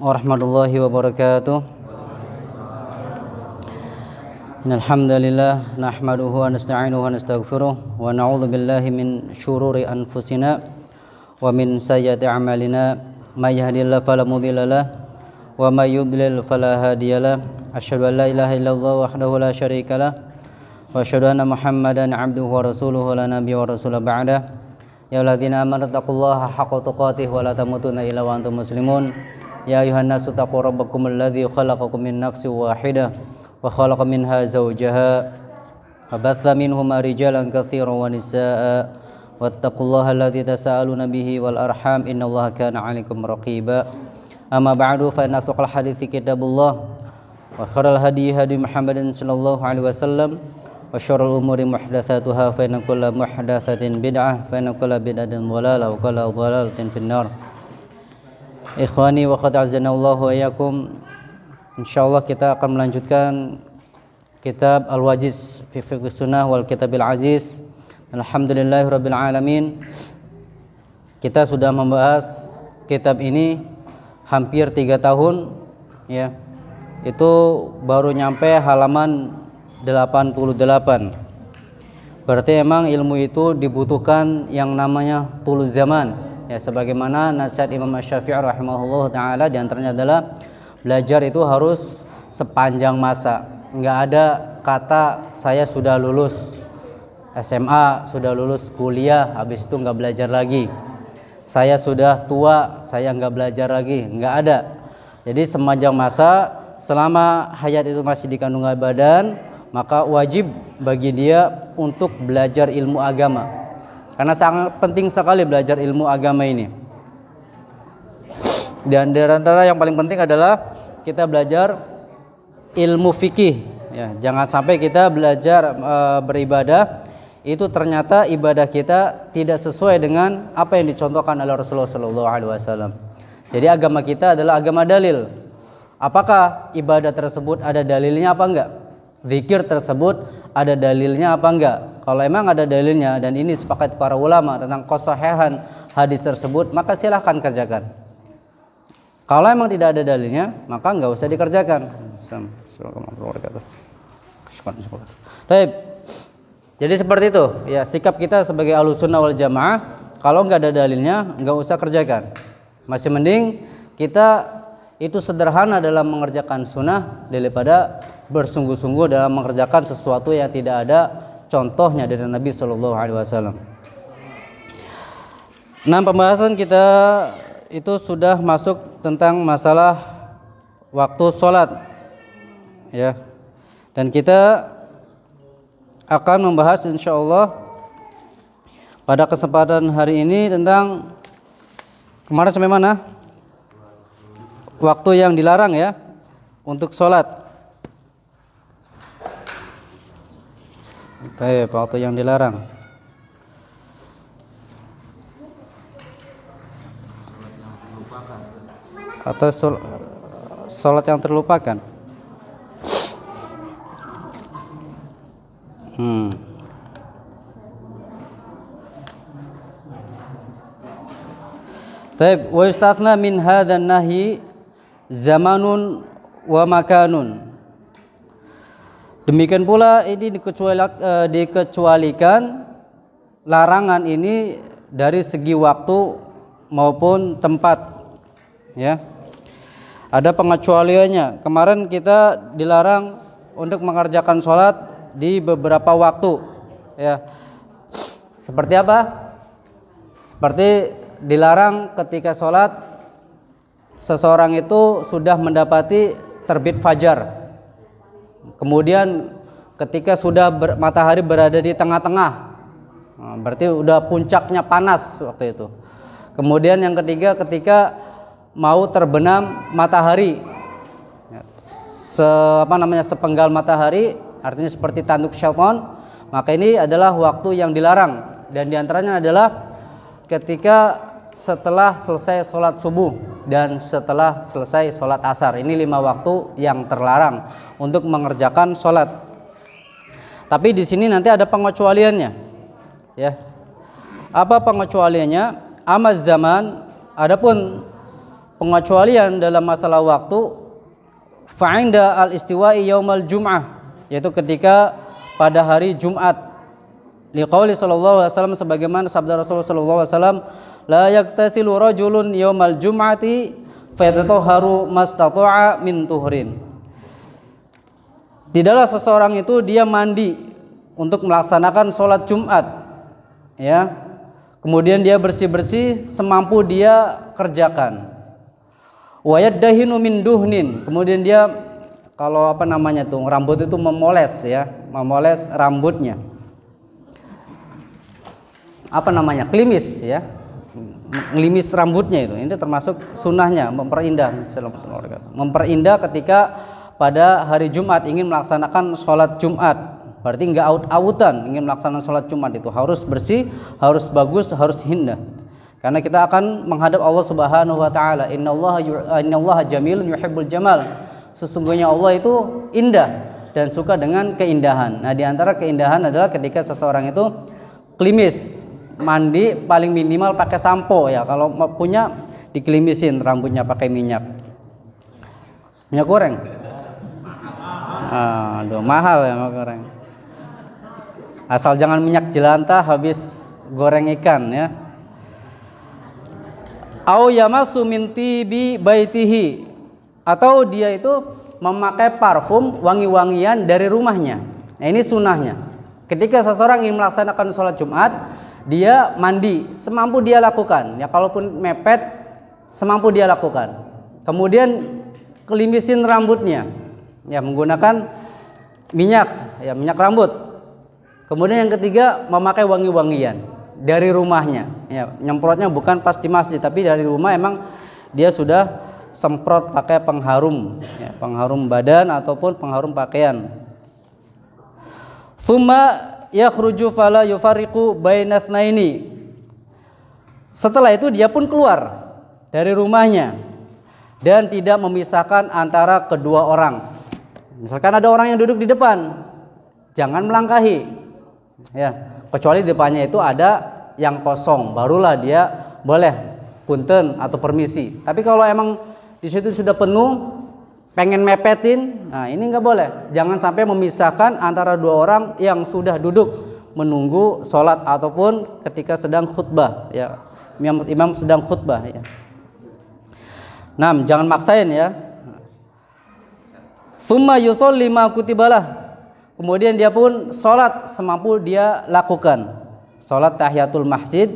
warahmatullahi wabarakatuh. Innalhamdalillah nahmaduhu wa nasta'inuhu wa nastaghfiruh wa na'udzu billahi min syururi anfusina wa min sayyiati a'malina may yahdihillahu fala mudilla lahu wa may yudlil fala hadiyalah. Asyhadu an la ilaha illallah wahdahu la syarika lah wa asyhadu anna Muhammadan 'abduhu wa rasuluhu la nabiyya wa rasula ba'da. Ya alladzina amanu taqullaha haqqa tuqatih wa la tamutunna illa wa antum muslimun. Ya ayuhan nasu taqu rabbakumul ladzi khalaqakum min nafsin wahidah wa khalaqa minha zawjaha wa batha minhuma rijalan katsiran wa nisaa'a wattaqullaha alladzi tasaaluna bihi wal arham innallaha kana 'alaikum raqiba. Amma ba'du fa inna asdaqal hadithi kitabullah wa khairal hadi hadi Muhammadin sallallahu alaihi wasallam wa syarrul umuri muhdatsatuha fa inna kulla muhdatsatin bid'ah fa inna kulla bid'atin dhalalah wa kulla dhalalatin finnar. Ikhwani wa qad azanallahu wa iyyakum. Insyaallah kita akan melanjutkan kitab Al-Wajiz fi Fiqh Sunnah wal Kitabil Aziz. Alhamdulillahirabbil alamin. Kita sudah membahas kitab ini hampir 3 tahun ya. Itu baru nyampe halaman 88. Berarti emang ilmu itu dibutuhkan yang namanya tuluz zaman ya, sebagaimana nasihat Imam Asy-Syafi'i rahimahullah taala di antaranya adalah belajar itu harus sepanjang masa. Enggak ada kata saya sudah lulus SMA, sudah lulus kuliah habis itu enggak belajar lagi. Saya sudah tua, saya enggak belajar lagi, enggak ada. Jadi sepanjang masa, selama hayat itu masih di kandungan badan, maka wajib bagi dia untuk belajar ilmu agama. Karena sangat penting sekali belajar ilmu agama ini. Dan di antara yang paling penting adalah kita belajar ilmu fikih. Ya, jangan sampai kita belajar beribadah itu ternyata ibadah kita tidak sesuai dengan apa yang dicontohkan oleh Rasulullah SAW. Jadi agama kita adalah agama dalil. Apakah ibadah tersebut ada dalilnya apa enggak? Zikir tersebut ada dalilnya apa enggak? Kalau emang ada dalilnya dan ini sepakat para ulama tentang kesahihan hadis tersebut, maka silahkan kerjakan. Kalau emang tidak ada dalilnya, maka enggak usah dikerjakan. Baik. Jadi seperti itu ya, sikap kita sebagai Ahlussunnah wal Jamaah, kalau enggak ada dalilnya enggak usah kerjakan. Masih mending kita itu sederhana dalam mengerjakan sunnah daripada bersungguh-sungguh dalam mengerjakan sesuatu yang tidak ada contohnya dari Nabi Shallallahu Alaihi Wasallam. Nah, pembahasan kita itu sudah masuk tentang masalah waktu sholat, ya. Dan kita akan membahas insya Allah pada kesempatan hari ini tentang kemarin sampai mana? Waktu yang dilarang ya untuk sholat. Baik, waktu yang dilarang. Atau sholat yang terlupakan. Baik, wa istathna min hadzal nahyi zamanun wa makanun. Demikian pula ini dikecualikan larangan ini dari segi waktu maupun tempat ya. Ada pengecualiannya. Kemarin kita dilarang untuk mengerjakan sholat di beberapa waktu ya. Seperti apa? Seperti dilarang ketika sholat seseorang itu sudah mendapati terbit fajar. Kemudian ketika sudah matahari berada di tengah-tengah, berarti udah puncaknya panas waktu itu. Kemudian yang ketiga ketika mau terbenam matahari, sepenggal matahari, artinya seperti tanduk syaitan, maka ini adalah waktu yang dilarang. Dan diantaranya adalah ketika setelah selesai sholat subuh dan setelah selesai sholat asar. Ini 5 waktu yang terlarang untuk mengerjakan sholat. Tapi di sini nanti ada pengecualiannya, ya. Apa pengecualiannya? Amaz zaman, adapun pengecualian dalam masalah waktu fa'inda al-istiwa'i yaumal jum'ah, yaitu ketika pada hari Jumat. Liqauli sallallahu alaihi wasallam, sebagaimana sabda Rasulullah sallallahu alaihi wasallam, la yaktasilu rajulun yaumal jum'ati fayatatahharu mastata'a min tuhrin. Tidaklah seseorang itu dia mandi untuk melaksanakan sholat Jumat, ya. Kemudian dia bersih-bersih semampu dia kerjakan. Wa yaddahinu min duhnin. Kemudian dia kalau rambut itu memoles, ya, memoles rambutnya. Klimis, ya. Ngelimis rambutnya itu. Ini termasuk sunnahnya, memperindah ketika pada hari Jumat ingin melaksanakan sholat Jumat. Berarti enggak aut-autan ingin melaksanakan sholat Jumat, itu harus bersih, harus bagus, harus indah. Karena kita akan menghadap Allah Subhanahu wa taala. Innallaha jamilun yuhibbul jamal. Sesungguhnya Allah itu indah dan suka dengan keindahan. Nah, di antara keindahan adalah ketika seseorang itu klimis, mandi paling minimal pakai sampo, ya. Kalau punya dikelimisin rambutnya pakai minyak goreng. Aduh, mahal ya minyak goreng. Asal jangan minyak jelantah habis goreng ikan, ya. Au yamasu min tibi baitihi, atau dia itu memakai parfum wangi-wangian dari rumahnya. Nah, ini sunnahnya. Ketika seseorang ingin melaksanakan sholat Jumat, dia mandi semampu dia lakukan. Ya, kalaupun mepet semampu dia lakukan. Kemudian kelimisin rambutnya, ya, menggunakan minyak, ya, minyak rambut. Kemudian yang ketiga memakai wangi-wangian dari rumahnya, ya, nyemprotnya bukan pas di masjid tapi dari rumah, emang dia sudah semprot pakai pengharum, ya, pengharum badan ataupun pengharum pakaian. Tsumma yakhruju fala yufariqu bainatsnaini. Setelah itu dia pun keluar dari rumahnya dan tidak memisahkan antara kedua orang. Misalkan ada orang yang duduk di depan, jangan melangkahi, ya, kecuali di depannya itu ada yang kosong, barulah dia boleh punten atau permisi. Tapi kalau emang di situ sudah penuh, pengen mepetin, nah ini nggak boleh. Jangan sampai memisahkan antara dua orang yang sudah duduk menunggu sholat ataupun ketika sedang khutbah, ya, imam sedang khutbah, ya. Nah, jangan maksain, ya. Summa yusolli ma kutibalah. Kemudian dia pun sholat semampu dia lakukan. Sholat tahiyatul masjid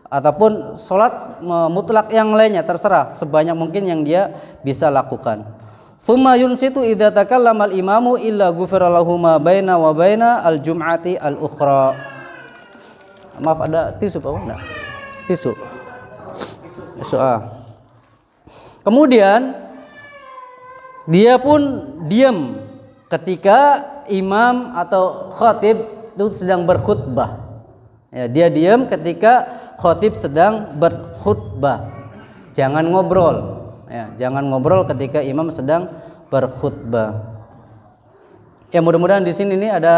ataupun sholat mutlak yang lainnya, terserah, sebanyak mungkin yang dia bisa lakukan. Tsumma yunsitu idza takallama al-imamu illa ghufira lahu ma baina wa baina al-jum'ati al-ukhra. Maaf, ada tisu Pak? Enggak. Tisu. Kemudian dia pun diam ketika imam atau khatib itu sedang berkhutbah. Ya, dia diam ketika khatib sedang berkhutbah. Jangan ngobrol, ya, jangan ngobrol ketika imam sedang berkhutbah. Ya, mudah-mudahan di sini nih ada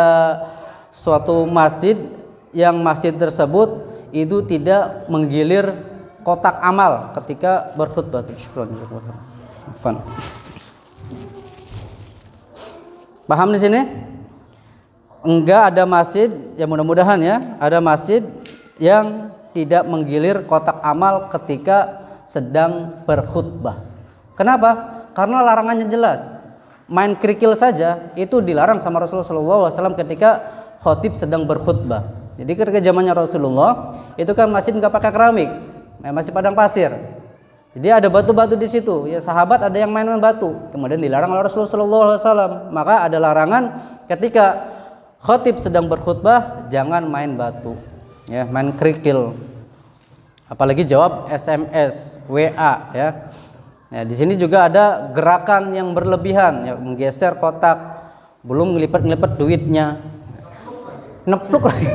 suatu masjid yang masjid tersebut itu tidak menggilir kotak amal ketika berkhutbah. Paham di sini? Enggak ada masjid, ya mudah-mudahan ya, ada masjid yang tidak menggilir kotak amal ketika sedang berkhutbah. Kenapa? Karena larangannya jelas. Main kerikil saja itu dilarang sama Rasulullah SAW ketika khatib sedang berkhutbah. Jadi ketika zamannya Rasulullah itu kan masjid nggak pakai keramik, masih padang pasir. Jadi ada batu-batu di situ. Ya, sahabat ada yang main-main batu. Kemudian dilarang oleh Rasulullah SAW. Maka ada larangan ketika khatib sedang berkhutbah jangan main batu, ya, main kerikil, apalagi jawab SMS, WA, ya. Ya, di sini juga ada gerakan yang berlebihan, ya, menggeser kotak, belum ngelipet-ngelipet duitnya, nepluk lagi,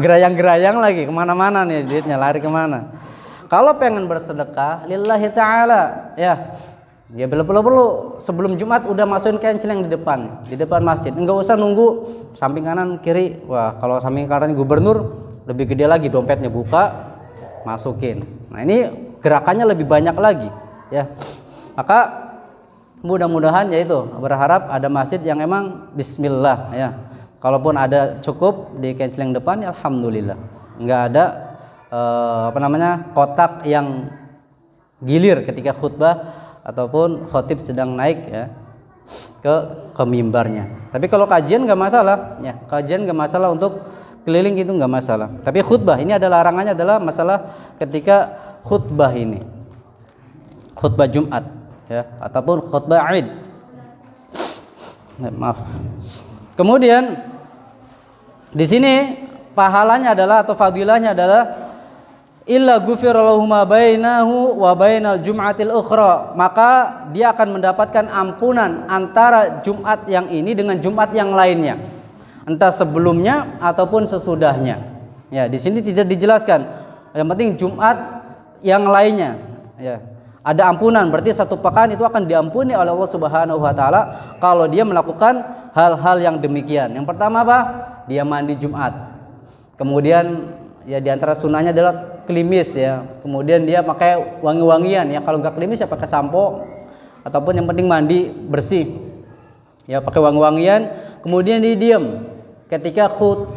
gerayang-gerayang lagi, kemana-mana nih duitnya, lari kemana? Kalau pengen bersedekah, lillahi ta'ala, ya perlu sebelum Jumat udah masukin kancil yang di depan masjid. Enggak usah nunggu samping kanan kiri. Wah, kalau samping kanan gubernur lebih gede lagi, dompetnya buka, masukin. Nah, ini gerakannya lebih banyak lagi, ya. Maka mudah-mudahan yaitu berharap ada masjid yang emang bismillah, ya. Kalaupun ada cukup di canceling depan, ya alhamdulillah. Enggak ada kotak yang gilir ketika khutbah ataupun khotib sedang naik, ya, ke mimbarnya. Tapi kalau kajian nggak masalah, ya. Kajian nggak masalah, untuk keliling itu nggak masalah. Tapi khutbah ini ada larangannya, adalah masalah ketika khutbah ini, khutbah Jumat, ya, ataupun khutbah Id. Maaf. Kemudian di sini pahalanya adalah, atau fadilahnya adalah, illa ghufira lahu ma bainahu wa bainal jum'atil ukhra, maka dia akan mendapatkan ampunan antara Jumat yang ini dengan Jumat yang lainnya, entah sebelumnya ataupun sesudahnya. Ya, di sini tidak dijelaskan. Yang penting Jumat yang lainnya, ya. Ada ampunan, berarti satu pekan itu akan diampuni oleh Allah Subhanahu wa taala kalau dia melakukan hal-hal yang demikian. Yang pertama apa? Dia mandi Jumat. Kemudian ya di antara sunnahnya adalah klimis, ya. Kemudian dia pakai wangi-wangian, ya. Kalau nggak klimis ya pakai sampo, ataupun yang penting mandi bersih, ya, pakai wangi-wangian. Kemudian dia diam ketika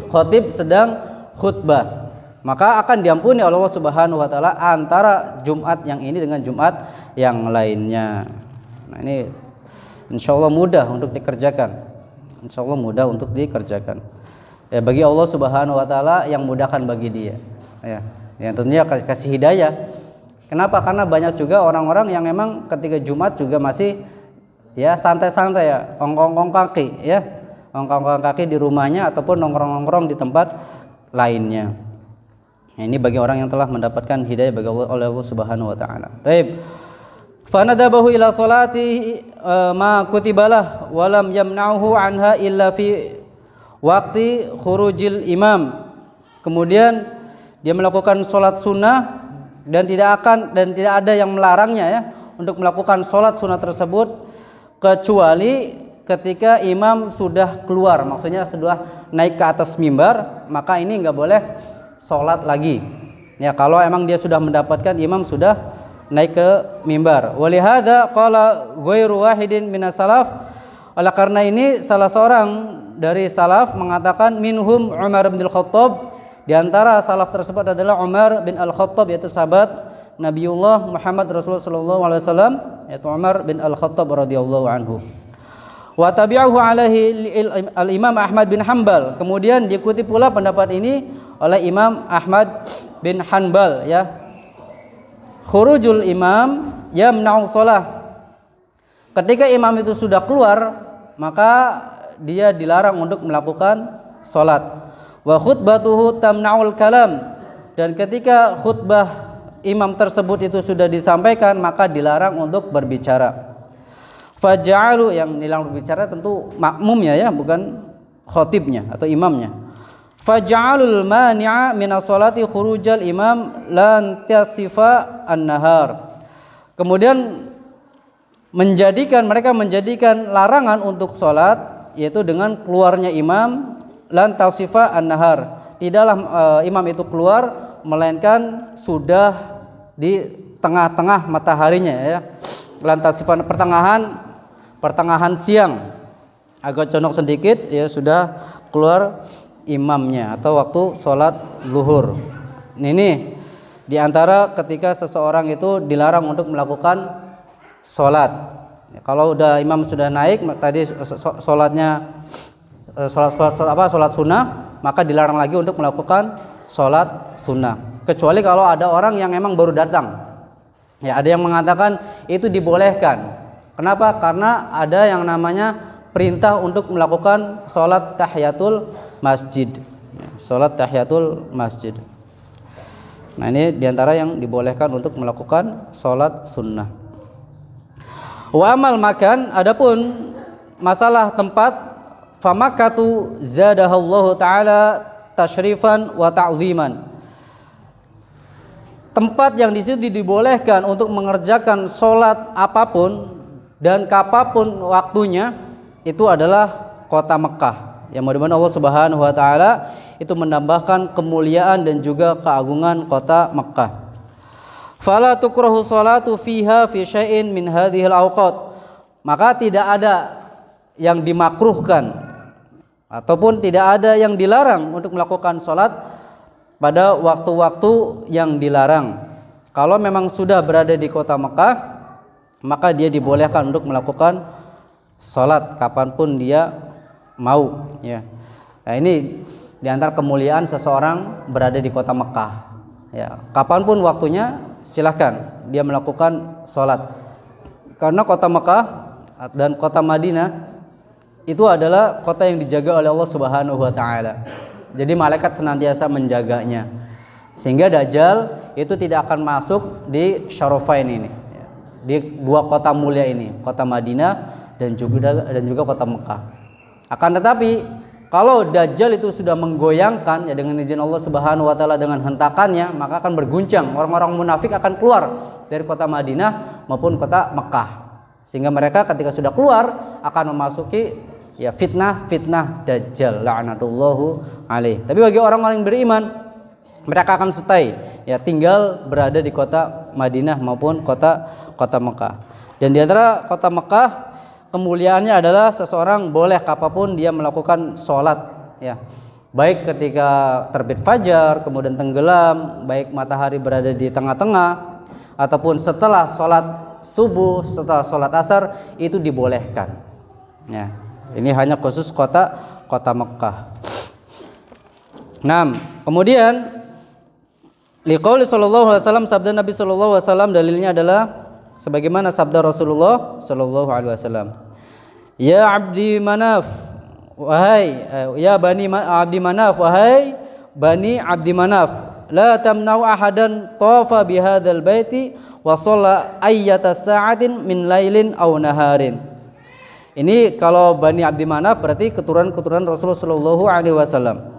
khotib sedang khutbah, maka akan diampuni oleh Allah Subhanahu wa taala antara Jumat yang ini dengan Jumat yang lainnya. Nah, ini insyaallah mudah untuk dikerjakan. Insyaallah mudah untuk dikerjakan. Ya, bagi Allah Subhanahu wa taala yang mudahkan bagi dia. Ya, yang tentunya kasih hidayah. Kenapa? Karena banyak juga orang-orang yang memang ketika Jumat juga masih, ya, santai-santai, ya, ongkong-ongkong kaki, ya. Ongkong-ongkong kaki di rumahnya ataupun nongkrong-nongkrong di tempat lainnya. Nah, ini bagi orang yang telah mendapatkan hidayah bagi Allah, oleh Allah Subhanahu wa taala. Baik. Fanadabahu ila salati ma kutibalah wa lam yamna'uhu anha illa fi waqti khurujil imam. Kemudian dia melakukan salat sunnah dan tidak ada yang melarangnya, ya, untuk melakukan salat sunnah tersebut kecuali ketika imam sudah keluar, maksudnya sudah naik ke atas mimbar, maka ini enggak boleh sholat lagi, ya, kalau emang dia sudah mendapatkan imam sudah naik ke mimbar. Walihada qala ghairu wahidin minas salaf, oleh karena ini salah seorang dari salaf mengatakan minhum Umar bin Al-Khattab, di antara salaf tersebut adalah Umar bin Al-Khattab, yaitu sahabat Nabiullah Muhammad Rasulullah sallallahu alaihi wasallam, yaitu Umar bin Al-Khattab radhiyallahu anhu. Wa tabi'ahu alaihi al-Imam Ahmad bin Hanbal, kemudian diikuti pula pendapat ini oleh Imam Ahmad bin Hanbal, ya. Khurujul imam yamna'u shalah, ketika imam itu sudah keluar maka dia dilarang untuk melakukan salat. Wa khutbatuhu tamna'ul kalam, dan ketika khutbah imam tersebut itu sudah disampaikan maka dilarang untuk berbicara. Faja'alu, yang dilarang berbicara tentu makmumnya, ya, bukan khotibnya atau imamnya. Faja'alul mani'a minas salati khurujal imam lan tasifa an-nahar. Kemudian mereka menjadikan larangan untuk salat, yaitu dengan keluarnya imam, lan tasifa an-nahar. Tidaklah imam itu keluar melainkan sudah di tengah-tengah mataharinya, ya. Lan tasifa pertengahan siang, agak condong sedikit, ya, sudah keluar imamnya, atau waktu sholat zuhur. Ini diantara ketika seseorang itu dilarang untuk melakukan sholat. Ya, kalau udah imam sudah naik, tadi sholat sunnah, maka dilarang lagi untuk melakukan sholat sunnah. Kecuali kalau ada orang yang memang baru datang. Ya, ada yang mengatakan itu dibolehkan. Kenapa? Karena ada yang namanya perintah untuk melakukan sholat tahiyatul masjid, sholat tahiyatul masjid. Nah, ini diantara yang dibolehkan untuk melakukan sholat sunnah. Wa amal makan, adapun masalah tempat, famakatu zadahallahu taala tashrifan wa ta'ziman. Tempat yang di situ dibolehkan untuk mengerjakan sholat apapun dan kapanpun waktunya itu adalah kota Mekah, yang mudah-mudahan Allah Subhanahu wa taala itu menambahkan kemuliaan dan juga keagungan kota Mekah. Fala tukrahu salatu fiha fi syai'in min hadhil awqat. Maka tidak ada yang dimakruhkan ataupun tidak ada yang dilarang untuk melakukan salat pada waktu-waktu yang dilarang. Kalau memang sudah berada di kota Mekah, maka dia dibolehkan untuk melakukan salat kapanpun dia mau, ya. Nah, ini di antara kemuliaan seseorang berada di kota Mekah, ya. Kapanpun waktunya silahkan dia melakukan salat. Karena kota Mekah dan kota Madinah itu adalah kota yang dijaga oleh Allah Subhanahu wa taala. Jadi malaikat senantiasa menjaganya. Sehingga Dajjal itu tidak akan masuk di Syarafain ini, ya. Di dua kota mulia ini, kota Madinah dan juga kota Mekah. Akan tetapi kalau Dajjal itu sudah menggoyangkan, ya, dengan izin Allah Subhanahu wa taala dengan hentakannya, maka akan berguncang. Orang-orang munafik akan keluar dari kota Madinah maupun kota Mekah. Sehingga mereka ketika sudah keluar akan memasuki, ya, fitnah Dajjal la'natullahu alaih. Tapi bagi orang-orang yang beriman, mereka akan stay, ya, tinggal berada di kota Madinah maupun kota Mekah. Dan di antara kota Mekah kemuliaannya adalah seseorang boleh kapanpun dia melakukan sholat, ya, baik ketika terbit fajar kemudian tenggelam, baik matahari berada di tengah-tengah ataupun setelah sholat subuh, setelah sholat asar, itu dibolehkan, ya. Ini hanya khusus kota Mekah. Nah, kemudian liqauli sallallahu alaihi wasallam, sabda Nabi sallallahu alaihi wasallam, dalilnya adalah sebagaimana sabda Rasulullah sallallahu alaihi wasallam. Ya abdi Manaf, wahai ya bani abdi Manaf, wahai bani abdi Manaf, la tamna'u ahadan tawafa bihadzal baiti wa shalla ayyata sa'atin min lailin aw naharin. Ini kalau Bani Abdi Manaf berarti keturunan Rasulullah sallallahu alaihi wasallam.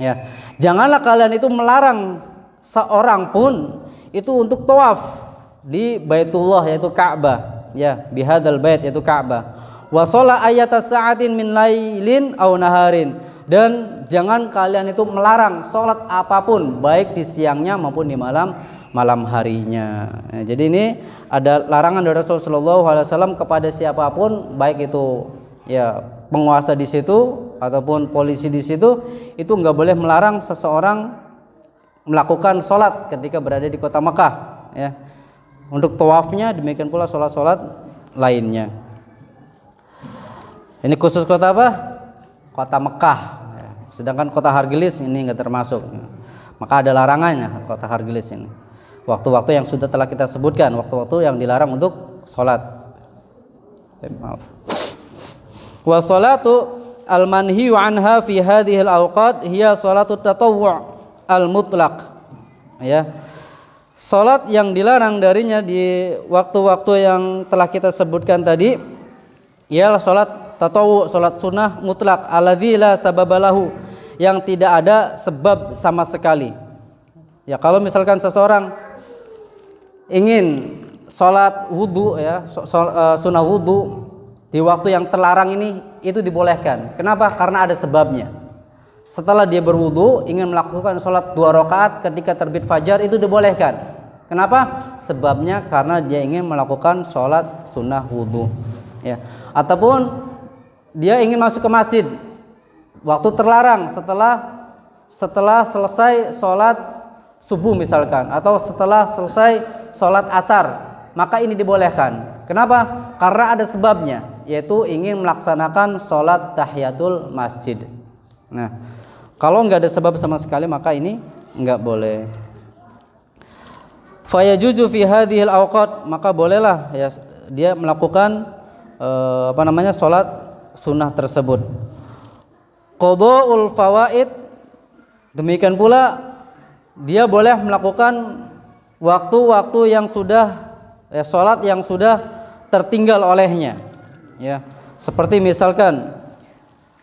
Ya, janganlah kalian itu melarang seorang pun itu untuk tawaf di Baitullah, yaitu Ka'bah, ya, bihadzal bait, yaitu Ka'bah. Wa shalla ayyata sa'atin min lailin aw naharin, dan jangan kalian itu melarang salat apapun baik di siangnya maupun di malam harinya. Nah, jadi ini ada larangan dari Rasulullah sallallahu alaihi wasallam kepada siapapun, baik itu, ya, penguasa di situ ataupun polisi di situ, itu enggak boleh melarang seseorang melakukan sholat ketika berada di kota Mekah, ya. Untuk tawafnya, demikian pula sholat-sholat lainnya. Ini khusus kota apa? Kota Mekah, ya. Sedangkan kota Hargelis ini enggak termasuk, maka ada larangannya kota Hargelis ini. Waktu-waktu yang sudah telah kita sebutkan, waktu-waktu yang dilarang untuk sholat. Maaf. Wa sholatu al-manhiyu anha fi hadhihi al-awqat hiya sholatu tatawwu' al-mutlaq, ya. Salat yang dilarang darinya di waktu-waktu yang telah kita sebutkan tadi ialah salat tatawwu', salat sunnah mutlak, alladzi la sababalahu, yang tidak ada sebab sama sekali. Ya, kalau misalkan seseorang ingin salat wudu, ya, sunnah wudu di waktu yang terlarang ini, itu dibolehkan. Kenapa? Karena ada sebabnya. Setelah dia berwudu ingin melakukan sholat 2 rakaat ketika terbit fajar, itu dibolehkan. Kenapa? Sebabnya karena dia ingin melakukan sholat sunnah wudu, ya. Ataupun dia ingin masuk ke masjid waktu terlarang setelah selesai sholat subuh misalkan, atau setelah selesai sholat asar, maka ini dibolehkan. Kenapa? Karena ada sebabnya, yaitu ingin melaksanakan sholat tahiyatul masjid. Nah, kalau nggak ada sebab sama sekali, maka ini nggak boleh. Fayajuzu fi hadhil awqat, maka bolehlah, ya, dia melakukan sholat sunnah tersebut. Qadha'ul fawaid, demikian pula dia boleh melakukan waktu-waktu yang sudah, ya, sholat yang sudah tertinggal olehnya, ya. Seperti misalkan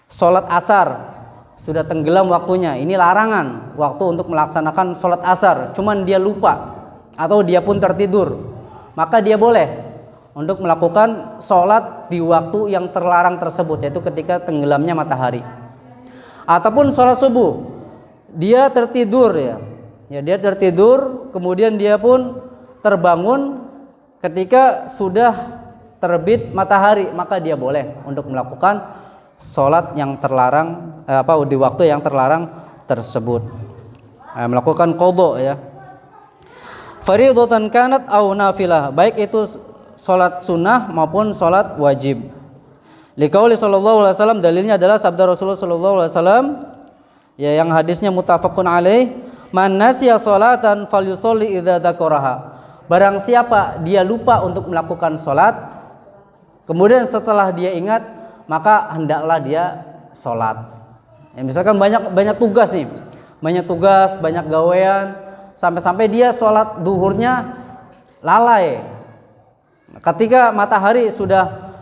sholat asar sudah tenggelam waktunya, ini larangan waktu untuk melaksanakan sholat asar, cuman dia lupa atau dia pun tertidur, maka dia boleh untuk melakukan sholat di waktu yang terlarang tersebut, yaitu ketika tenggelamnya matahari. Ataupun sholat subuh dia tertidur, ya, Ya, dia tertidur, kemudian dia pun terbangun ketika sudah terbit matahari, maka dia boleh untuk melakukan sholat yang terlarang di waktu yang terlarang tersebut. Melakukan qadha ya. Fardhatan kanat au nafilah, baik itu sholat sunnah maupun sholat wajib. Liqauli sallallahu alaihi wasallam, dalilnya adalah sabda Rasulullah sallallahu alaihi wasallam ya, yang hadisnya muttafaqun alaih, man nasiya sholatan falyusolli idza dzakaraha. Barang siapa dia lupa untuk melakukan sholat, kemudian setelah dia ingat, maka hendaklah dia sholat. Ya, misalkan banyak tugas nih, banyak gawean, sampai dia sholat duhurnya lalai. Ketika matahari sudah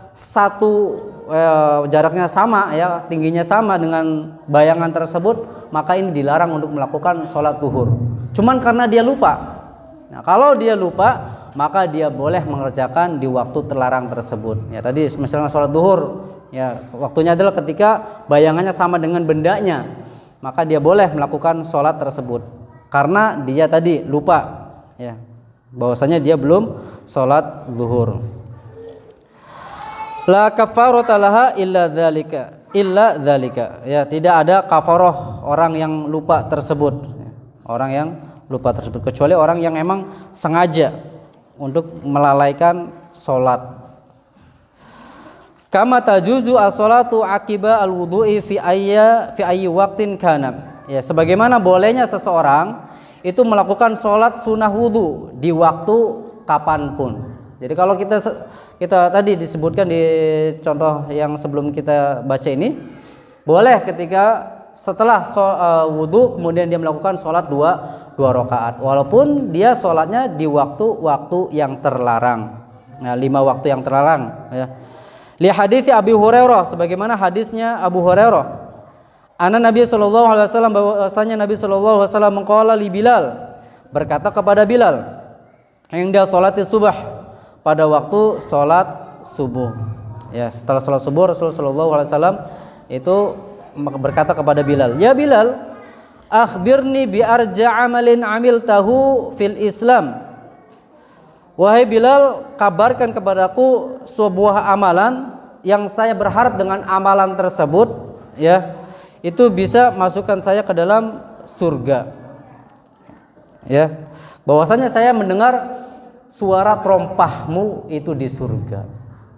jaraknya sama ya, tingginya sama dengan bayangan tersebut, maka ini dilarang untuk melakukan sholat duhur. Cuman karena dia lupa. Nah, kalau dia lupa, maka dia boleh mengerjakan di waktu terlarang tersebut. Ya, tadi misalnya sholat duhur, ya waktunya adalah ketika bayangannya sama dengan bendanya, maka dia boleh melakukan sholat tersebut. Karena dia tadi lupa, ya, bahwasanya dia belum sholat zuhur. La kafarata laha illa dzalika. Ya, tidak ada kafarah orang yang lupa tersebut. Orang yang lupa tersebut, kecuali orang yang emang sengaja untuk melalaikan sholat. Kama tajuzu as-sholatu aqiba al-wudu'i fi ayyi waqtin kana. Ya, sebagaimana bolehnya seseorang itu melakukan sholat sunnah wudu di waktu kapanpun. Jadi kalau kita tadi disebutkan di contoh yang sebelum kita baca ini, boleh ketika setelah wudu kemudian dia melakukan sholat dua rakaat, walaupun dia sholatnya di waktu-waktu yang terlarang. Nah, 5 waktu yang terlarang. Ya. Li hadits Abi Hurairah, sebagaimana hadisnya Abu Hurairah. Anna Nabi sallallahu alaihi wasallam, bahwasanya Nabi sallallahu alaihi wasallam mengqala li Bilal, berkata kepada Bilal, inda sholati subah, pada waktu sholat subuh. Ya, setelah sholat subuh Rasulullah sallallahu alaihi wasallam itu berkata kepada Bilal, ya Bilal, akhbirni bi arja amalin amiltahu fil Islam. Wahai Bilal, kabarkan kepadaku sebuah amalan yang saya berharap dengan amalan tersebut ya, itu bisa masukkan saya ke dalam surga. Ya, bahwasanya saya mendengar suara trompahmu itu di surga.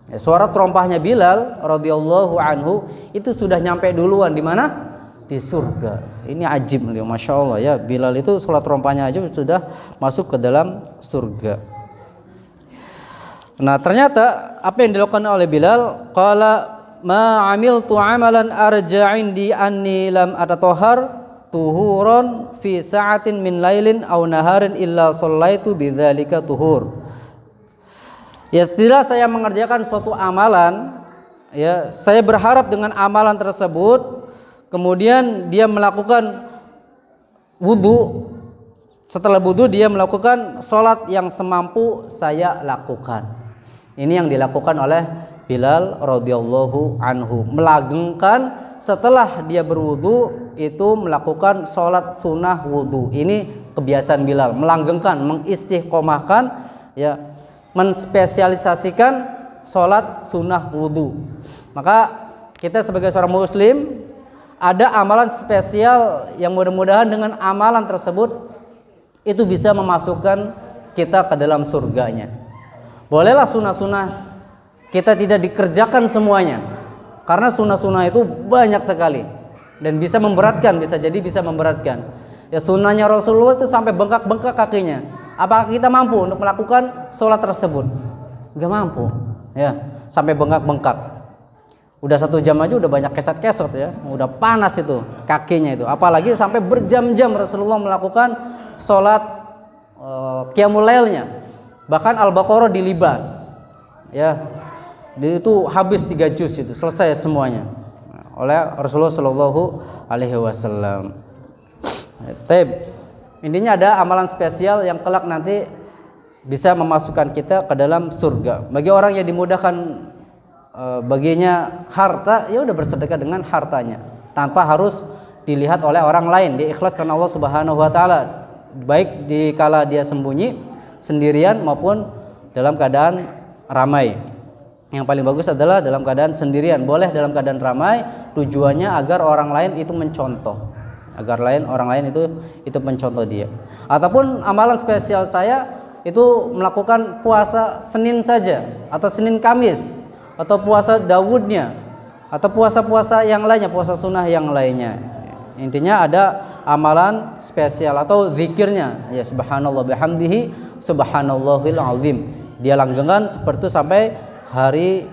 Ya, suara trompahnya Bilal radhiyallahu anhu itu sudah nyampe duluan di mana? Di surga. Ini ajib nih, masya Allah ya. Bilal itu sholat trompahnya aja sudah masuk ke dalam surga. Nah, ternyata apa yang dilakukan oleh Bilal, qala ma amiltu amalan arja indi anni lam atatohar tuhuron fi sa'atin min lailin aw naharin illa shallaitu bidzalika tuhur. Ya, setelah saya mengerjakan suatu amalan, ya, saya berharap dengan amalan tersebut, kemudian dia melakukan wudu, setelah wudu dia melakukan sholat yang semampu saya lakukan. Ini yang dilakukan oleh Bilal radhiyallahu anhu, melanggengkan setelah dia berwudu itu melakukan sholat sunnah wudu. Ini kebiasaan Bilal, melanggengkan, mengistiqomahkan, ya, menspesialisasikan sholat sunnah wudu. Maka kita sebagai seorang muslim ada amalan spesial yang mudah-mudahan dengan amalan tersebut itu bisa memasukkan kita ke dalam surganya. Bolehlah sunnah-sunnah kita tidak dikerjakan semuanya, karena sunnah-sunnah itu banyak sekali dan bisa memberatkan, bisa jadi bisa memberatkan. Ya, sunnahnya Rasulullah itu sampai bengkak-bengkak kakinya. Apakah kita mampu untuk melakukan sholat tersebut? Gak mampu, ya, sampai bengkak-bengkak. Udah 1 jam aja udah banyak kesot-kesot ya, udah panas itu kakinya itu. Apalagi sampai berjam-jam Rasulullah melakukan sholat qiyamul lailnya. Bahkan Al-Baqarah dilibas, ya. Itu habis 3 juz itu selesai semuanya oleh Rasulullah Shallallahu Alaihi Wasallam. Intinya ada amalan spesial yang kelak nanti bisa memasukkan kita ke dalam surga. Bagi orang yang dimudahkan baginya harta, ya udah bersedekah dengan hartanya tanpa harus dilihat oleh orang lain, dia ikhlas karena Allah Subhanahu Wa Taala. baik di kala dia sembunyi sendirian maupun dalam keadaan ramai. Yang paling bagus adalah dalam keadaan sendirian. Boleh dalam keadaan ramai, tujuannya agar orang lain itu mencontoh, agar orang lain itu mencontoh dia. Ataupun amalan spesial saya itu melakukan puasa Senin saja, atau Senin Kamis, atau puasa Dawudnya, atau puasa-puasa yang lainnya, puasa sunnah yang lainnya. Intinya ada amalan spesial atau zikirnya, ya subhanallah bihamdihi subhanallahil azim. Dia langgengkan seperti itu sampai hari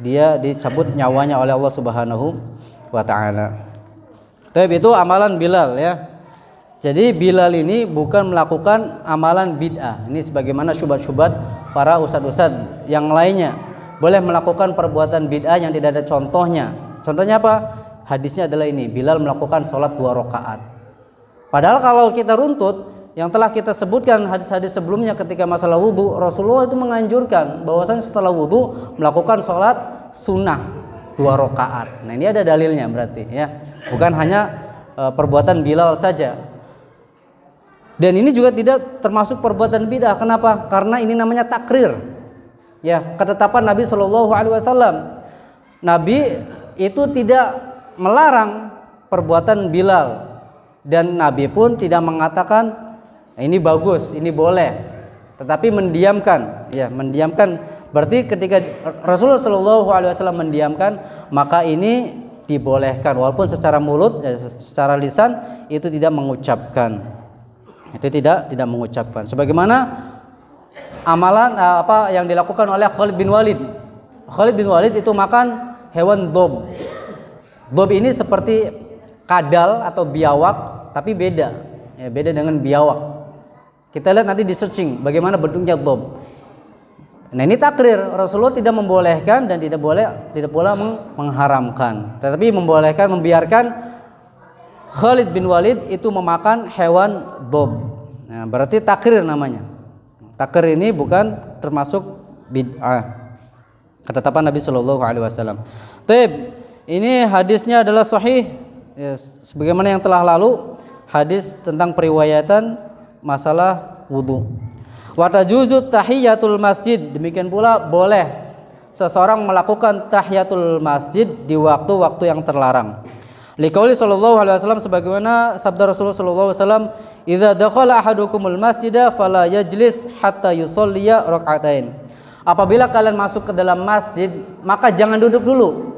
dia dicabut nyawanya oleh Allah Subhanahu wa taala. Tapi itu amalan Bilal ya. Jadi Bilal ini bukan melakukan amalan bid'ah. Ini sebagaimana syubhat-syubhat para ustadz-ustadz yang lainnya. Boleh melakukan perbuatan bid'ah yang tidak ada contohnya. Contohnya apa? Hadisnya adalah ini, Bilal melakukan sholat 2 rakaat. Padahal kalau kita runtut yang telah kita sebutkan hadis-hadis sebelumnya ketika masalah wudhu, Rasulullah itu menganjurkan bahwasanya setelah wudhu melakukan sholat sunnah 2 rakaat. Nah ini ada dalilnya berarti ya, bukan hanya perbuatan Bilal saja. Dan ini juga tidak termasuk perbuatan bid'ah. Kenapa? Karena ini namanya takrir. Ya, ketetapan Nabi Shallallahu Alaihi Wasallam. Nabi itu tidak melarang perbuatan Bilal, dan Nabi pun tidak mengatakan ini bagus, ini boleh, tetapi mendiamkan, ya mendiamkan. Berarti ketika Rasulullah Shallallahu Alaihi Wasallam mendiamkan, maka ini dibolehkan, walaupun secara mulut, secara lisan itu tidak mengucapkan, Sebagaimana amalan apa yang dilakukan oleh Khalid bin Walid. Khalid bin Walid itu makan hewan dob. Dob ini seperti kadal atau biawak, tapi beda, ya, beda dengan biawak. Kita lihat nanti di searching bagaimana bentuknya dob. Nah ini takrir, Rasulullah tidak membolehkan dan tidak pula mengharamkan, tetapi membolehkan, membiarkan Khalid bin Walid itu memakan hewan dob. Nah berarti takrir namanya. Takrir ini bukan termasuk bid'ah. Ketetapan Nabi Shallallahu Alaihi Wasallam. Taib, ini hadisnya adalah sahih, ya, sebagaimana yang telah lalu, hadis tentang periwayatan masalah wudu. Wa tajuzu tahiyatul masjid, demikian pula boleh seseorang melakukan tahiyatul masjid di waktu-waktu yang terlarang. Liqauli sallallahu alaihi wasallam, sebagaimana sabda Rasulullah sallallahu alaihi wasallam, "Idza dakhala ahadukumul masjida fala yajlis hatta yusalliya rak'atain." Apabila kalian masuk ke dalam masjid, maka jangan duduk dulu.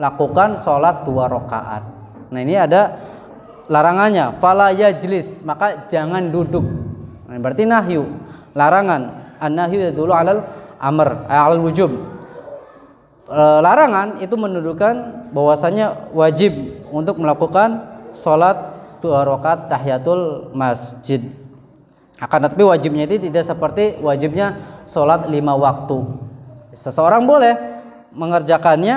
Lakukan sholat 2 rakaat. Nah ini ada larangannya, fala yajlis, maka jangan duduk. Nah, berarti nahyu, larangan. An-nahyu yadullu alal amr, alal wujub. Larangan itu menunjukkan bahwasanya wajib untuk melakukan sholat 2 rakaat tahiyatul masjid. Akan tetapi wajibnya itu tidak seperti wajibnya sholat 5 waktu. Seseorang boleh mengerjakannya,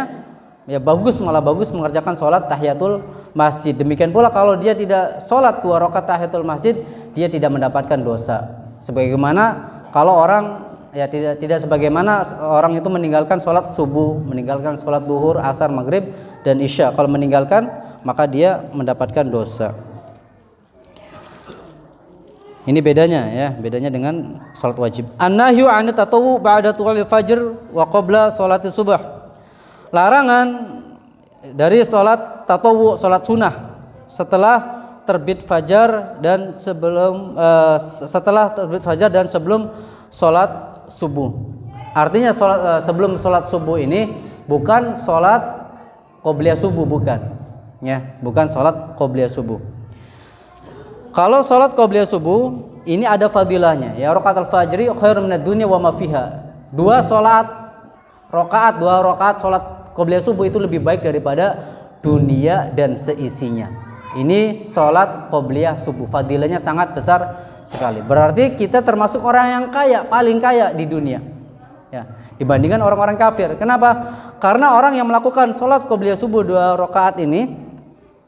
ya bagus, malah bagus mengerjakan sholat tahiyatul masjid. Demikian pula kalau dia tidak sholat 2 rakaat tahiyatul masjid, dia tidak mendapatkan dosa. Sebagaimana kalau orang, ya tidak sebagaimana orang itu meninggalkan sholat subuh, meninggalkan sholat duhur, asar, maghrib, dan isya. Kalau meninggalkan, maka dia mendapatkan dosa. Ini bedanya, ya, bedanya dengan salat wajib. An-nahyu 'an tatawwu ba'da tulu'il fajr wa qabla sholati subuh. Larangan dari salat tatawwu, salat sunnah, setelah terbit fajar dan sebelum salat subuh. Artinya sebelum salat subuh ini bukan salat qobliyah subuh, bukan. Ya, bukan salat qobliyah subuh. Kalau sholat qobliyah subuh ini ada fadilahnya, ya, rakaatul fajri khairun minad dunya wa ma fiha. 2 rakaat sholat qobliyah subuh itu lebih baik daripada dunia dan seisinya. Ini sholat qobliyah subuh, fadilahnya sangat besar sekali. Berarti kita termasuk orang yang kaya, paling kaya di dunia, ya, dibandingkan orang-orang kafir. Kenapa? Karena orang yang melakukan sholat qobliyah subuh 2 rakaat ini,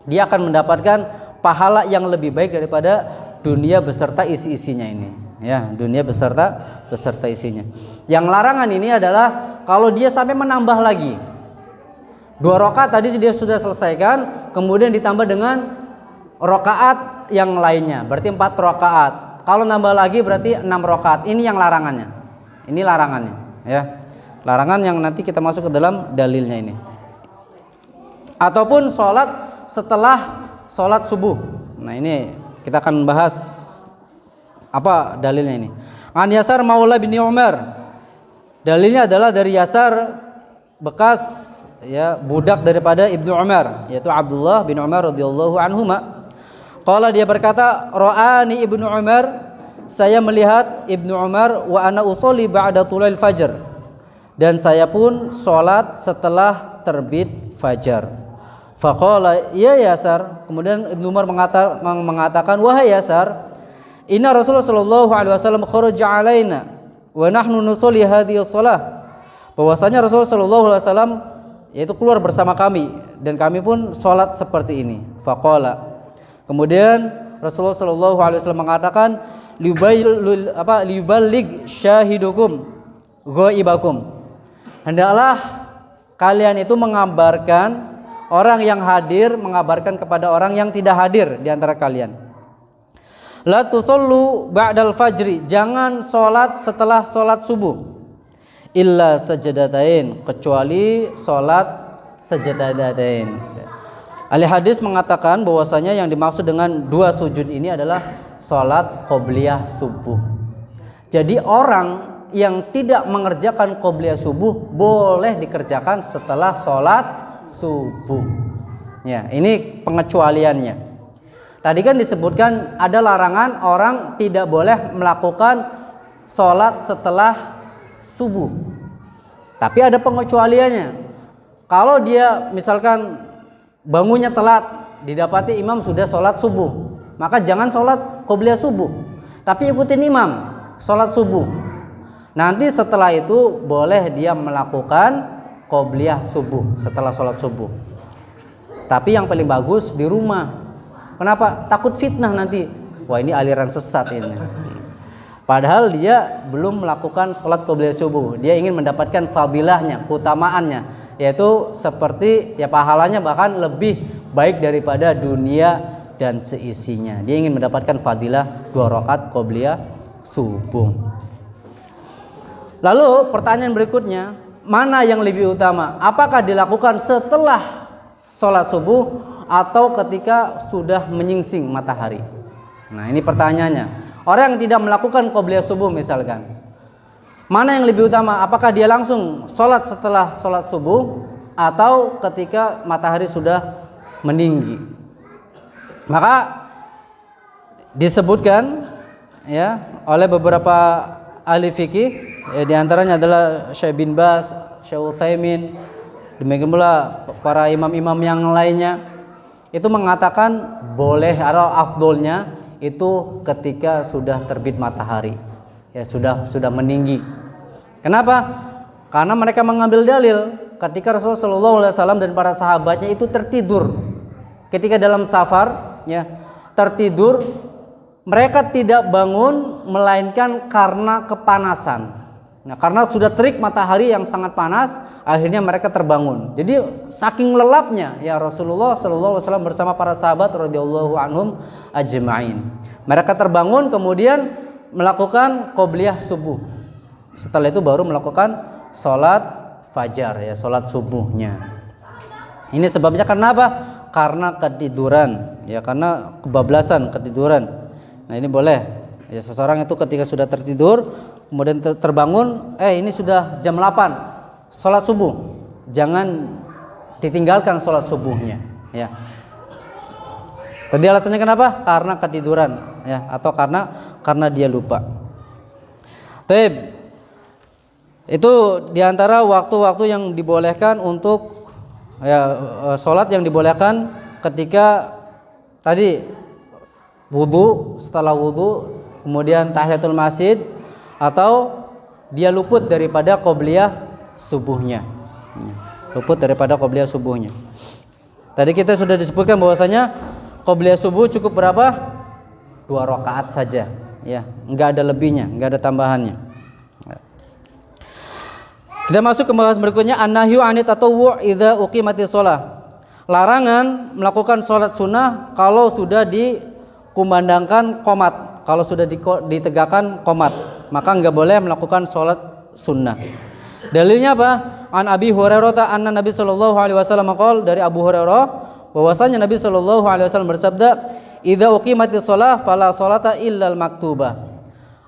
dia akan mendapatkan pahala yang lebih baik daripada dunia beserta isi-isinya ini, ya, dunia beserta isinya. Yang larangan ini adalah kalau dia sampai menambah lagi 2 rakaat tadi dia sudah selesaikan, kemudian ditambah dengan rakaat yang lainnya, berarti 4 rakaat. Kalau nambah lagi berarti 6 rakaat. Ini yang larangannya. Ini larangannya, ya. Larangan yang nanti kita masuk ke dalam dalilnya ini. Ataupun sholat setelah sholat subuh. Nah, ini kita akan bahas apa dalilnya ini. An Yasar Maula bin Umar. Dalilnya adalah dari Yasar bekas ya budak daripada Ibnu Umar, yaitu Abdullah bin Umar radhiyallahu anhuma. Qala dia berkata, ra'ani Ibnu Umar, saya melihat Ibnu Umar wa ana usolli ba'da tulul fajr, dan saya pun sholat setelah terbit fajar. Faqala ya Yasar, kemudian Ibnu Umar mengatakan, wahai Yasar, inna Rasulullah sallallahu alaihi wasallam kharaja alaina wa nahnu nusolli hadhihi shalah. Bahwasanya Rasulullah sallallahu alaihi wasallam yaitu keluar bersama kami dan kami pun sholat seperti ini. Faqala, kemudian Rasulullah sallallahu alaihi wasallam mengatakan, liuballigh syahidukum ghaibakum. Hendaklah kalian itu mengabarkan, orang yang hadir mengabarkan kepada orang yang tidak hadir di antara kalian. La tusallu ba'dal fajri, jangan sholat setelah sholat subuh. Illa sajadatain, kecuali sholat sajadatain. Ahli hadis mengatakan bahwasanya yang dimaksud dengan 2 sujud ini adalah sholat qobliyah subuh. Jadi orang yang tidak mengerjakan qobliyah subuh boleh dikerjakan setelah sholat subuh. Ya, ini pengecualiannya. Tadi kan disebutkan ada larangan orang tidak boleh melakukan sholat setelah subuh. Tapi ada pengecualiannya. Kalau dia misalkan bangunnya telat, didapati imam sudah sholat subuh, maka jangan sholat qobliyah subuh, tapi ikutin imam sholat subuh. Nanti setelah itu boleh dia melakukan qobliyah subuh setelah sholat subuh. Tapi yang paling bagus di rumah. Kenapa? Takut fitnah nanti. Wah, ini aliran sesat ini. Padahal dia belum melakukan sholat qobliyah subuh. Dia ingin mendapatkan fadilahnya, keutamaannya, yaitu seperti ya pahalanya bahkan lebih baik daripada dunia dan seisinya. Dia ingin mendapatkan fadilah 2 rakaat qobliyah subuh. Lalu pertanyaan berikutnya, mana yang lebih utama? Apakah dilakukan setelah sholat subuh atau ketika sudah menyingsing matahari? Nah, ini pertanyaannya. Orang yang tidak melakukan qobliyah subuh misalkan, mana yang lebih utama? Apakah dia langsung sholat setelah sholat subuh atau ketika matahari sudah meninggi? Maka disebutkan ya oleh beberapa ahli fikih, ya, diantaranya adalah Syekh bin Baz, Syekh Utsaimin, demikian pula para imam-imam yang lainnya, itu mengatakan boleh atau afdolnya itu ketika sudah terbit matahari, ya sudah meninggi. Kenapa? Karena mereka mengambil dalil ketika Rasulullah SAW dan para sahabatnya itu tertidur ketika dalam safar, ya tertidur, mereka tidak bangun melainkan karena kepanasan. Nah, karena sudah terik matahari yang sangat panas, akhirnya mereka terbangun. Jadi saking lelapnya ya Rasulullah SAW bersama para sahabat radhiyallahu anhum ajma'in. Mereka terbangun kemudian melakukan qobliyah subuh. Setelah itu baru melakukan sholat fajar, ya sholat subuhnya. Ini sebabnya karena apa? Karena ketiduran, ya karena kebablasan, ketiduran. Nah, ini boleh. Ya, seseorang itu ketika sudah tertidur kemudian terbangun, ini sudah jam 8 sholat subuh, jangan ditinggalkan sholat subuhnya, ya. Tadi alasannya kenapa? Karena ketiduran, ya, atau karena dia lupa. Taib. Itu diantara waktu-waktu yang dibolehkan untuk sholat yang dibolehkan ketika tadi wudu, setelah wudu kemudian tahiyatul masjid, atau dia luput daripada qobliyah subuhnya. Luput daripada qobliyah subuhnya. Tadi kita sudah disebutkan bahwasanya qobliyah subuh cukup berapa? 2 rakaat saja, ya, enggak ada lebihnya, enggak ada tambahannya. Kita masuk ke pembahasan berikutnya, an-nahyu 'anit tatawwu' idza uqimatis shalah. Larangan melakukan sholat sunnah kalau sudah dikumandangkan qomat, kalau sudah ditegakkan qomat, maka nggak boleh melakukan sholat sunnah. Dalilnya apa? An Abi Hurairah anna Nabi sallallahu alaihi wasallam qol, dari Abu Hurairah bahwasanya Nabi sallallahu alaihi wasallam bersabda, "Idza uqimatis shalah fala sholata illal maktubah."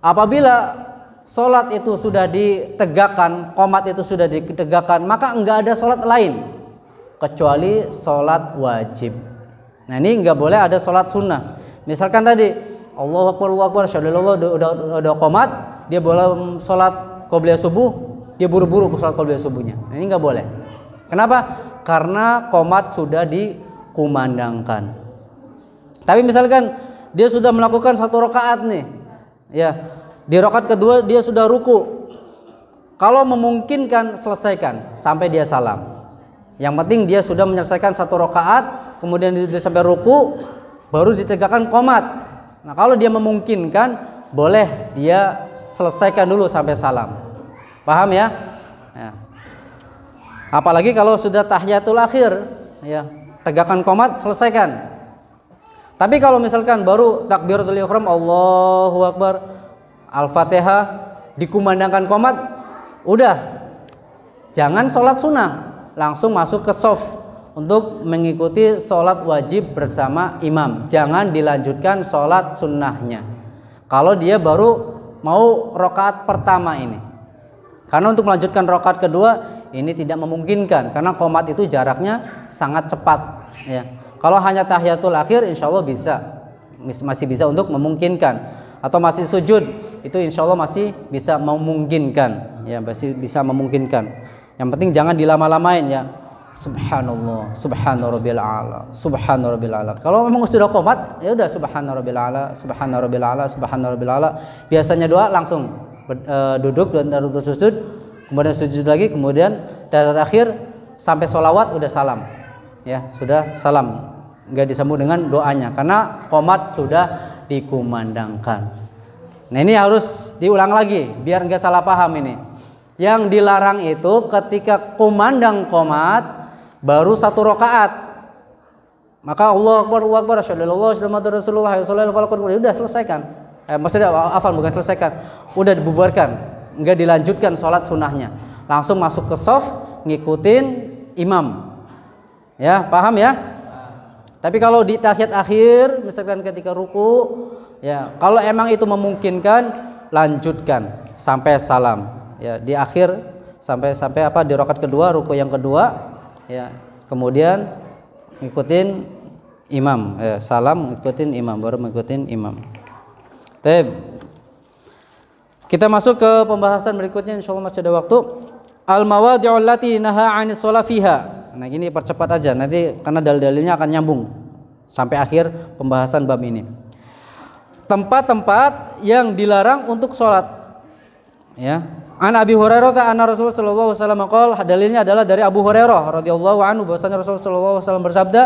Apabila sholat itu sudah ditegakkan, qomat itu sudah ditegakkan, maka enggak ada sholat lain kecuali sholat wajib. Nah ini enggak boleh ada sholat sunnah. Misalkan tadi Allahu Akbar, udah qomat, dia boleh sholat qobliyah subuh, dia buru-buru ke sholat qobliyah subuhnya. Nah, ini enggak boleh. Kenapa? Karena qomat sudah dikumandangkan. Tapi misalkan dia sudah melakukan 1 rakaat nih, ya, di rakaat kedua dia sudah ruku. Kalau memungkinkan selesaikan sampai dia salam. Yang penting dia sudah menyelesaikan 1 rakaat, kemudian dia sampai ruku, baru ditegakkan qomat. Nah kalau dia memungkinkan, boleh dia selesaikan dulu sampai salam. Paham ya? Ya. Apalagi kalau sudah tahiyatul akhir, ya, tegakkan qomat, selesaikan. Tapi kalau misalkan baru takbiratul ihram, Allahu Akbar, Al-Fatihah, dikumandangkan qomat, udah, jangan sholat sunnah, langsung masuk ke shaf untuk mengikuti sholat wajib bersama imam. Jangan dilanjutkan sholat sunnahnya kalau dia baru mau rakaat pertama ini, karena untuk melanjutkan rakaat kedua ini tidak memungkinkan karena qomat itu jaraknya sangat cepat, ya. Kalau hanya tahiyatul akhir insya Allah masih bisa untuk memungkinkan, atau masih sujud itu insya Allah masih bisa memungkinkan, ya, masih bisa memungkinkan. Yang penting jangan dilama-lamain, ya. Subhanallah, subhana rabbil a'la, subhana rabbil a'la. Kalau memang sudah qomat, ya udah subhana rabbil a'la, subhana rabbil a'la, subhana rabbil a'la. Biasanya doa langsung duduk dan rukuk sujud, kemudian sujud lagi, kemudian dari akhir sampai sholawat udah salam, ya, sudah salam, nggak disambung dengan doanya karena qomat sudah dikumandangkan. Nah ini harus diulang lagi biar nggak salah paham ini. Yang dilarang itu ketika kumandang qomat baru 1 rakaat, maka Allahu Akbar, asyhadu an la ilaha illallah, Rasulullah, udah selesaikan. Maksudnya bukan selesaikan, udah dibubarkan, nggak dilanjutkan sholat sunnahnya, langsung masuk ke shaf ngikutin imam, ya, paham ya? Tapi kalau di tahiyat akhir, misalkan ketika ruku, ya, kalau emang itu memungkinkan, lanjutkan sampai salam, ya, di akhir sampai di rakaat kedua, ruku yang kedua, ya, kemudian ngikutin imam, ya, salam ngikutin imam, baru ngikutin imam. Baik. Kita masuk ke pembahasan berikutnya, insyaallah masih ada waktu. Al-mawadhi'ul lati naha 'anis shalah fiha. Nah, ini percepat aja nanti karena dalil-dalilnya akan nyambung sampai akhir pembahasan bab ini. Tempat-tempat yang dilarang untuk sholat, ya. An Abi Hurairah anna Rasulullah sallallahu alaihi wasallam qol, dalilnya adalah dari Abu Hurairah radhiyallahu anhu bahwasanya Rasulullah sallallahu alaihi wasallam bersabda,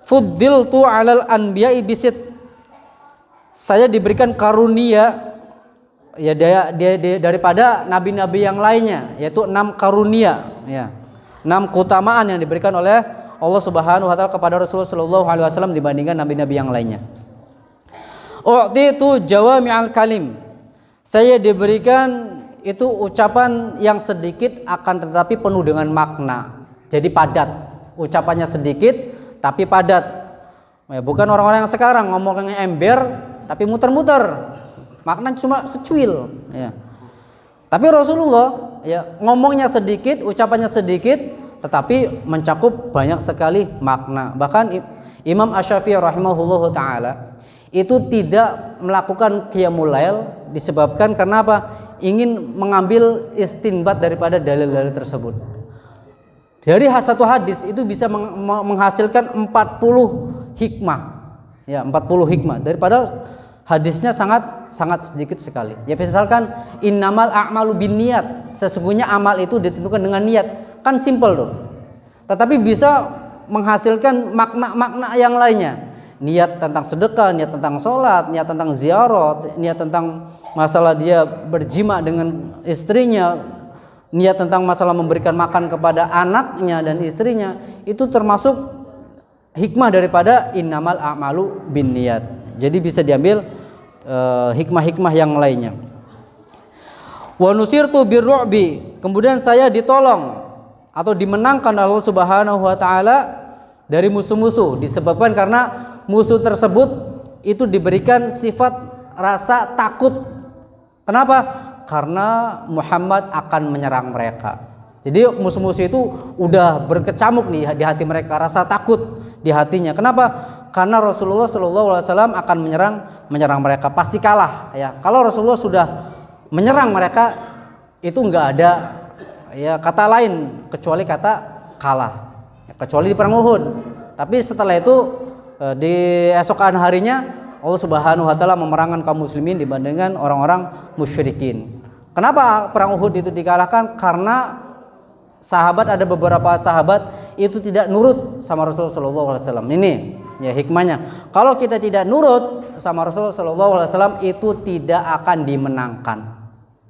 "Fuddiltu 'alal anbiya'i bisit." Saya diberikan karunia, ya, daripada nabi-nabi yang lainnya, yaitu 6 karunia, ya. 6 keutamaan yang diberikan oleh Allah Subhanahu wa taala kepada Rasulullah sallallahu alaihi wasallam dibandingkan nabi-nabi yang lainnya. U'titu jawami'al kalim. Saya diberikan itu ucapan yang sedikit akan tetapi penuh dengan makna. Jadi padat. Ucapannya sedikit tapi padat. Ya, bukan orang-orang yang sekarang ngomongnya ember tapi muter-muter. Maknanya cuma secuil, ya. Tapi Rasulullah, ya, ngomongnya sedikit, ucapannya sedikit tetapi mencakup banyak sekali makna. Bahkan Imam Asy-Syafi'i rahimahullahu taala itu tidak melakukan qiyamul lail disebabkan karena apa? Ingin mengambil istinbat daripada dalil-dalil tersebut. Dari satu hadis itu bisa menghasilkan 40 hikmah. Ya, 40 hikmah daripada hadisnya sangat sedikit sekali. Ya, misalkan innamal a'malu binniyat, sesungguhnya amal itu ditentukan dengan niat. Kan simpel tuh. Tetapi bisa menghasilkan makna-makna yang lainnya. Niat tentang sedekah, niat tentang sholat, niat tentang ziarah, niat tentang masalah dia berjima dengan istrinya, niat tentang masalah memberikan makan kepada anaknya dan istrinya, itu termasuk hikmah daripada innamal a'malu binniyat. Jadi bisa diambil hikmah-hikmah yang lainnya. Wa nusirtu birru'bi, kemudian saya ditolong atau dimenangkan Allah Subhanahu wa taala dari musuh-musuh, disebabkan karena musuh tersebut itu diberikan sifat rasa takut. Kenapa? Karena Muhammad akan menyerang mereka. Jadi musuh-musuh itu udah berkecamuk nih di hati mereka, rasa takut di hatinya. Kenapa? Karena Rasulullah SAW akan menyerang mereka, pasti kalah ya. Kalau Rasulullah sudah menyerang mereka, itu nggak ada ya kata lain kecuali kata kalah, ya, kecuali di perang Uhud. Tapi setelah itu di esokan harinya Allah Subhanahu wa taala memerangkan kaum muslimin dibandingkan orang-orang musyrikin. Kenapa perang Uhud itu dikalahkan? Karena ada beberapa sahabat itu tidak nurut sama Rasulullah sallallahu alaihi wasallam. Ini ya hikmahnya. Kalau kita tidak nurut sama Rasulullah sallallahu alaihi wasallam, itu tidak akan dimenangkan.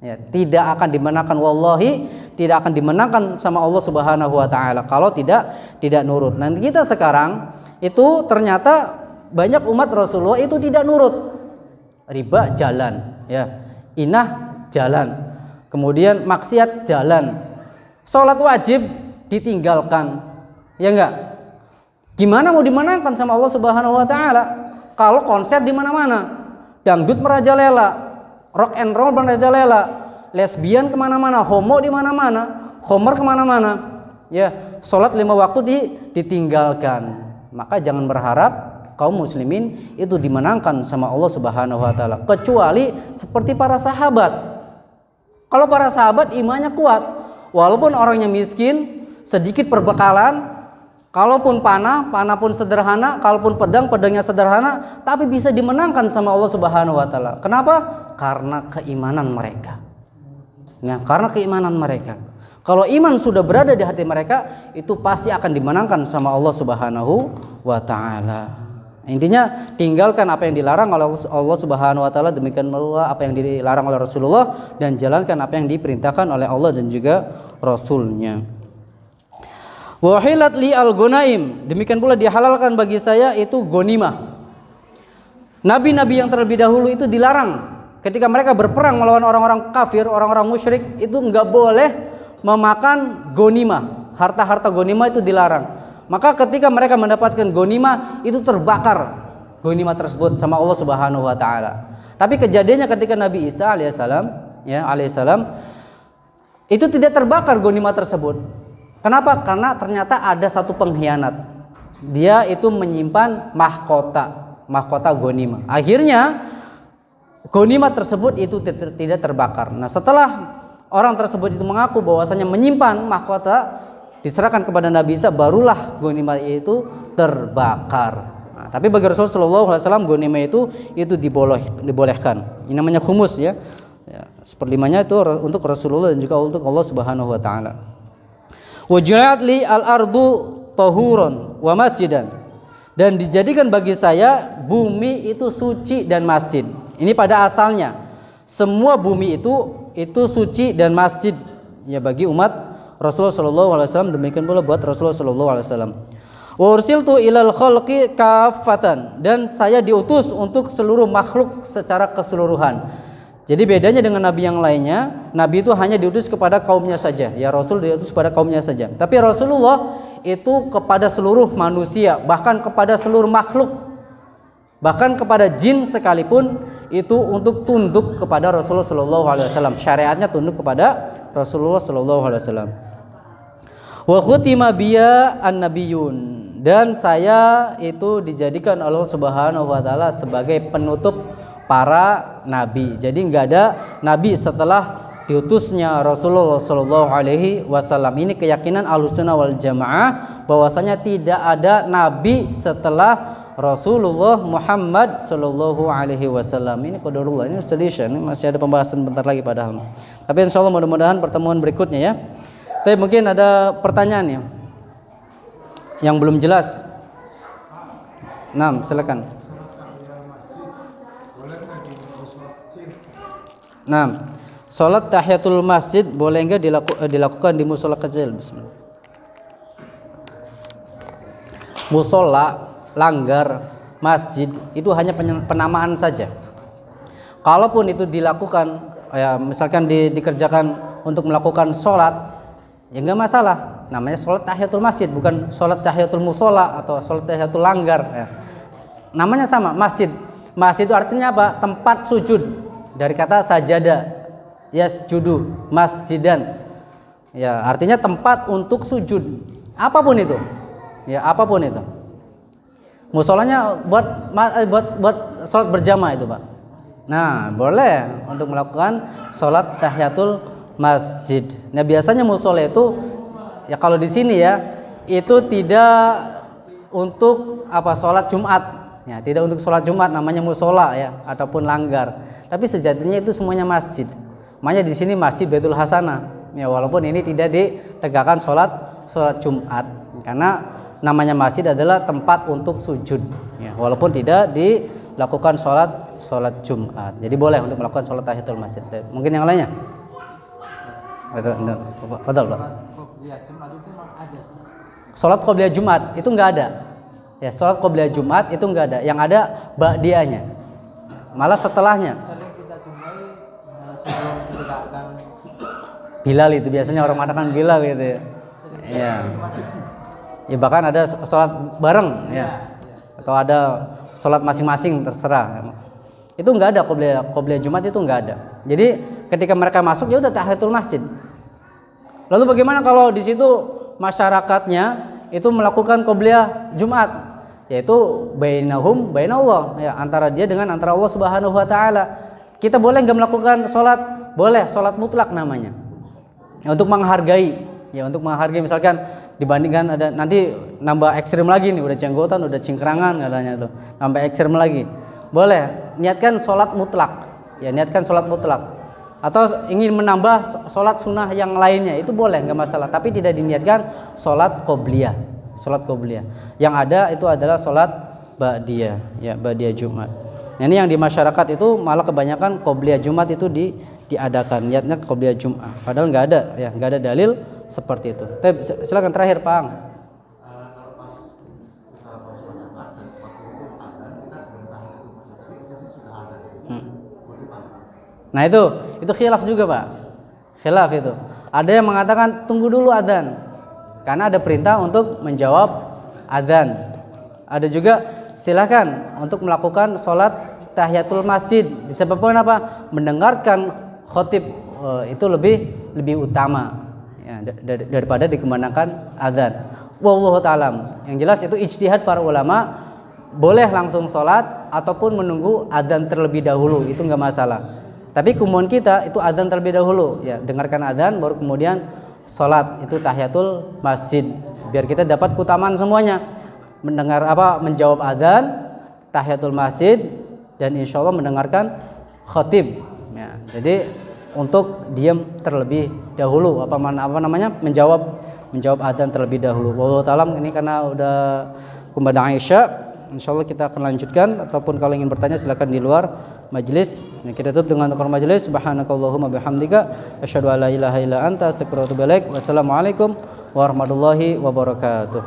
Ya, tidak akan dimenangkan, wallahi tidak akan dimenangkan sama Allah Subhanahu wa taala kalau tidak nurut. Dan kita sekarang itu ternyata banyak umat Rasulullah itu tidak nurut. Riba jalan, ya. Inah jalan. Kemudian maksiat jalan. Sholat wajib ditinggalkan. Ya enggak? Gimana mau dimenangkan sama Allah Subhanahu wa taala kalau konser di mana-mana? Dangdut merajalela, rock and roll merajalela, lesbian kemana-mana, homo di mana-mana, homer kemana-mana. Ya, sholat 5 waktu ditinggalkan. Maka jangan berharap kaum muslimin itu dimenangkan sama Allah Subhanahu wa taala, kecuali seperti para sahabat. Kalau para sahabat imannya kuat, walaupun orangnya miskin, sedikit perbekalan, kalaupun panah pun sederhana, kalaupun pedangnya sederhana, tapi bisa dimenangkan sama Allah Subhanahu wa taala. Kenapa? Karena keimanan mereka. Nah, karena keimanan mereka. Kalau iman sudah berada di hati mereka, itu pasti akan dimenangkan sama Allah Subhanahu wa taala. Intinya tinggalkan apa yang dilarang oleh Allah Subhanahu wa taala, demikian pula apa yang dilarang oleh Rasulullah, dan jalankan apa yang diperintahkan oleh Allah dan juga Rasulnya. Wa hilat li al-ghanaim, demikian pula dihalalkan bagi saya itu ghanimah. Nabi-nabi yang terlebih dahulu itu dilarang ketika mereka berperang melawan orang-orang kafir, orang-orang musyrik, itu enggak boleh memakan ghanimah. Harta-harta ghanimah itu dilarang. Maka ketika mereka mendapatkan ghanimah, itu terbakar ghanimah tersebut sama Allah Subhanahu wa taala. Tapi kejadiannya ketika Nabi Isa alaihissalam itu tidak terbakar ghanimah tersebut. Kenapa? Karena ternyata ada satu pengkhianat. Dia itu menyimpan mahkota ghanimah. Akhirnya ghanimah tersebut itu tidak terbakar. Nah, setelah orang tersebut itu mengaku bahwasanya menyimpan mahkota, diserahkan kepada Nabi Isa, barulah ghanimah itu terbakar. Nah, tapi bagi Rasulullah sallallahu alaihi wasallam ghanimah itu dibolehkan. Ini namanya khumus ya. Seperlimanya itu untuk Rasulullah dan juga untuk Allah Subhanahu wa taala. Wa ja'at li al-ardu tahuran wa masjidan. Dan dijadikan bagi saya bumi itu suci dan masjid. Ini pada asalnya semua bumi itu suci dan masjid ya bagi umat Rasulullah sallallahu alaihi wasallam, demikian pula buat Rasulullah sallallahu alaihi wasallam. Wa ursiltu ilal khalqi kaffatan, dan saya diutus untuk seluruh makhluk secara keseluruhan. Jadi bedanya dengan nabi yang lainnya, nabi itu hanya diutus kepada kaumnya saja. Ya, Rasul diutus kepada kaumnya saja. Tapi Rasulullah itu kepada seluruh manusia, bahkan kepada seluruh makhluk. Bahkan kepada jin sekalipun itu untuk tunduk kepada Rasulullah sallallahu alaihi wasallam. Syariatnya tunduk kepada Rasulullah sallallahu alaihi wasallam. Wa khutima biya an-nabiyyun, dan saya itu dijadikan Allah Subhanahu wa taala sebagai penutup para nabi. Jadi enggak ada nabi setelah diutusnya Rasulullah sallallahu alaihi wasallam. Ini keyakinan Ahlussunnah wal Jamaah bahwasanya tidak ada nabi setelah Rasulullah Muhammad sallallahu alaihi wasallam. Ini qadarullah, ini tradition, ini masih ada pembahasan bentar lagi padahal. Tapi insyaallah mudah-mudahan pertemuan berikutnya ya. Tapi mungkin ada pertanyaan ya yang belum jelas. Nah, silakan. Nah, Salat tahiyatul masjid boleh enggak dilakukan di musola kecil? Bismillah. Musola, langgar, masjid itu hanya penamaan saja. Kalaupun itu dilakukan, ya misalkan dikerjakan untuk melakukan sholat, ya enggak masalah. Namanya sholat tahiyatul masjid, bukan sholat tahiyatul musola atau sholat tahiyatul langgar. Ya. Namanya sama, masjid. Masjid itu artinya apa? Tempat sujud. Dari kata sajada, yasjudu, masjidan. Ya, artinya tempat untuk sujud. Apapun itu. Ya, apapun itu. Musolanya buat sholat berjamaah itu, Pak. Nah, boleh untuk melakukan sholat tahiyatul masjid. Nah, biasanya musola itu, ya kalau di sini ya, itu tidak untuk sholat Jumat. Ya, tidak untuk sholat Jumat, namanya musola ya, ataupun langgar. Tapi sejatinya itu semuanya masjid. Makanya di sini Masjid Baitul Hasanah. Ya, walaupun ini tidak ditegakkan sholat Jumat, karena namanya masjid adalah tempat untuk sujud. Ya, walaupun tidak dilakukan sholat Jumat. Jadi boleh untuk melakukan sholat tahiyatul masjid. Mungkin yang lainnya? Betul, Pak. Sholat qobliyah Jumat itu enggak ada. Ya, sholat qobliyah Jumat itu enggak ada. Yang ada ba'diyahnya. Malah setelahnya. Bilal itu biasanya orang mengatakan Bilal gitu ya. Ya. Ya bahkan ada sholat bareng ya. Atau ada sholat masing-masing terserah. Itu enggak ada qobliyah Jumat itu enggak ada. Jadi ketika mereka masuk ya udah tahiyatul masjid. Lalu bagaimana kalau di situ masyarakatnya itu melakukan qobliyah Jumat, yaitu bainahum bainallah, ya antara Allah Subhanahu wa taala. Kita boleh enggak melakukan sholat? Boleh, sholat mutlak namanya. Ya, untuk menghargai, misalkan dibandingkan ada nanti nambah ekstrim lagi nih, udah jenggotan, udah cingkrangan katanya tuh, nambah ekstrim lagi. Boleh, niatkan sholat mutlak. Ya, niatkan sholat mutlak. Atau ingin menambah sholat sunnah yang lainnya, itu boleh, nggak masalah. Tapi tidak diniatkan sholat qobliyah. Yang ada itu adalah sholat ba'diyah, ya ba'diyah Jumat. Nah, ini yang di masyarakat itu malah kebanyakan qobliyah Jumat itu diadakan, niatnya qobliyah Jumat. Padahal nggak ada dalil seperti itu. Silakan terakhir, Pak Ang. Nah itu khilaf juga, Pak. Khilaf itu. Ada yang mengatakan tunggu dulu adzan, karena ada perintah untuk menjawab adzan. Ada juga silakan untuk melakukan sholat tahiyatul masjid. Disebabkan apa? Mendengarkan khotib itu lebih utama ya, daripada dikemanakan adzan. Wallahu ta'ala. Yang jelas itu ijtihad para ulama. Boleh langsung sholat ataupun menunggu adzan terlebih dahulu, itu nggak masalah. Tapi kemauan kita itu adzan terlebih dahulu, ya dengarkan adzan baru kemudian sholat, itu tahiyatul masjid, biar kita dapat keutamaan semuanya. Menjawab adzan, tahiyatul masjid, dan insya Allah mendengarkan khatib. Ya, jadi untuk diam terlebih dahulu, menjawab adzan terlebih dahulu. Wallahu ta'ala. Ini karena udah kumandang Aisyah. Insyaallah kita akan lanjutkan, ataupun kalau ingin bertanya silakan di luar majelis. Nah, kita tutup dengan takbir majelis. Subhanakallahumma bihamdika asyhadu an la ilaha illa anta astaghfiruka wa atubu ilaik. Wassalamualaikum warahmatullahi wabarakatuh.